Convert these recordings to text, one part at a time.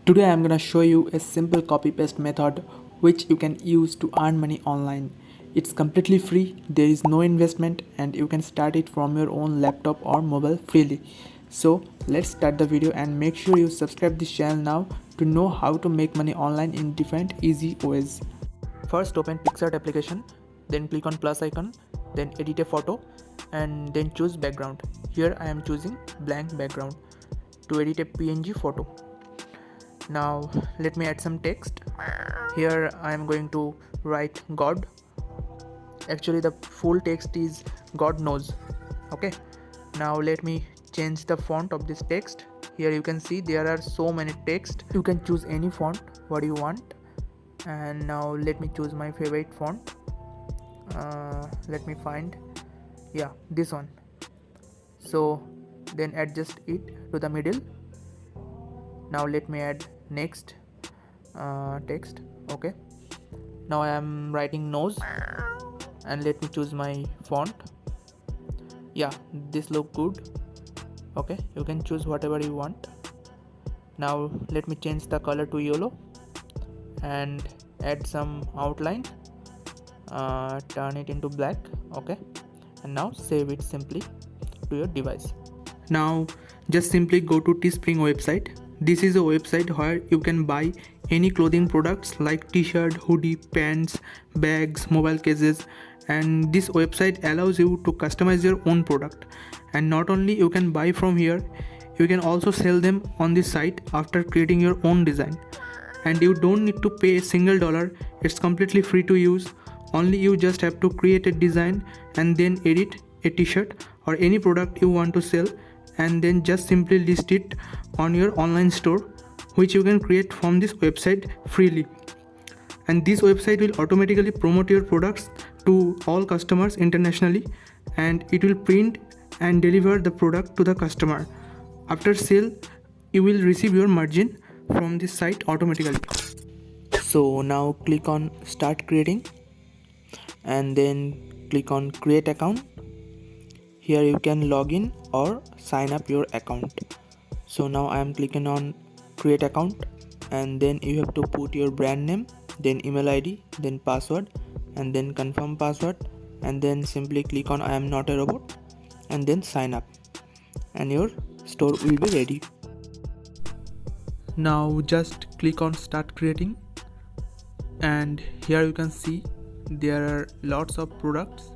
Today I am gonna show you a simple copy paste method which you can use to earn money online. It's completely free, there is no investment, and you can start it from your own laptop or mobile freely. So let's start the video and make sure you subscribe this channel now to know how to make money online in different easy ways. First open PicsArt application, then click on plus icon, then edit a photo and then choose background. Here I am choosing blank background to edit a PNG photo. Now let me add some text. Here I am going to write God. Actually the full text is God knows. Okay, now let me change the font of this text. Here you can see there are so many text. You can choose any font what you want. And now let me choose my favorite font. Let me find, yeah, this one. So then adjust it to the middle. Now let me add next text. Okay, now I am writing nose and let me choose my font. Yeah, this look good. Okay, you can choose whatever you want. Now let me change the color to yellow and add some outline, turn it into black. Okay, and now save it simply to your device. Now just simply go to Teespring website. This is a website where you can buy any clothing products like t-shirt, hoodie, pants, bags, mobile cases, and this website allows you to customize your own product. And not only you can buy from here, you can also sell them on this site after creating your own design. And you don't need to pay a single dollar. It's completely free to use. Only you just have to create a design and then edit a t-shirt or any product you want to sell, and then just simply list it on your online store, which you can create from this website freely. And this website will automatically promote your products to all customers internationally, and it will print and deliver the product to the customer. After sale, you will receive your margin from this site automatically. So now click on start creating and then click on create account. Here you can log in or sign up your account. So now I am clicking on create account, and then you have to put your brand name, then email ID, then password, and then confirm password, and then simply click on I am not a robot and then sign up, and your store will be ready. Now just click on start creating, and here you can see there are lots of products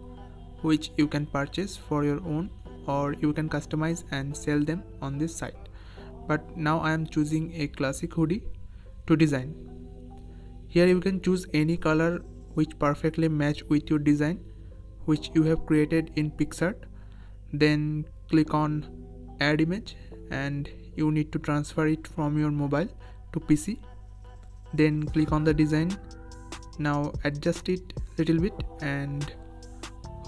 which you can purchase for your own, or you can customize and sell them on this site. But now I am choosing a classic hoodie to design. Here you can choose any color which perfectly match with your design which you have created in PicsArt. Then click on add image, and you need to transfer it from your mobile to PC. Then click on the design. Now adjust it little bit, and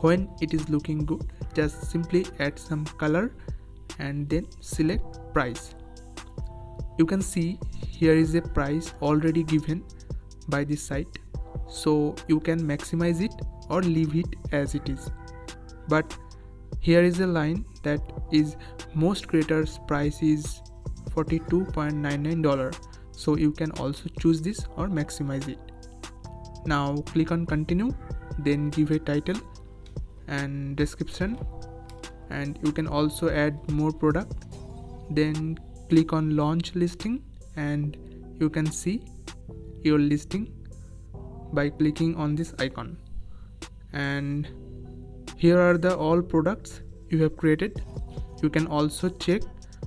when it is looking good, just simply add some color and then select price. You can see here is a price already given by this site, so you can maximize it or leave it as it is. But here is a line that is most creators price is $42.99, so you can also choose this or maximize it. Now click on continue, then give a title and description, and you can also add more product. Then click on launch listing, and you can see your listing by clicking on this icon. And here are the all products you have created. You can also check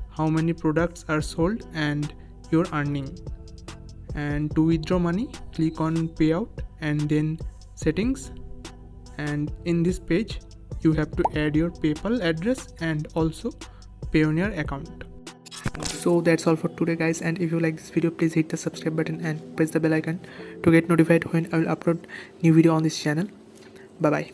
how many products are sold and your earning. And to withdraw money, click on payout and then settings, and in this page you have to add your PayPal address and also Payoneer account. So that's all for today guys, and if you like this video, please hit the subscribe button and press the bell icon to get notified when I will upload new video on this channel. Bye bye.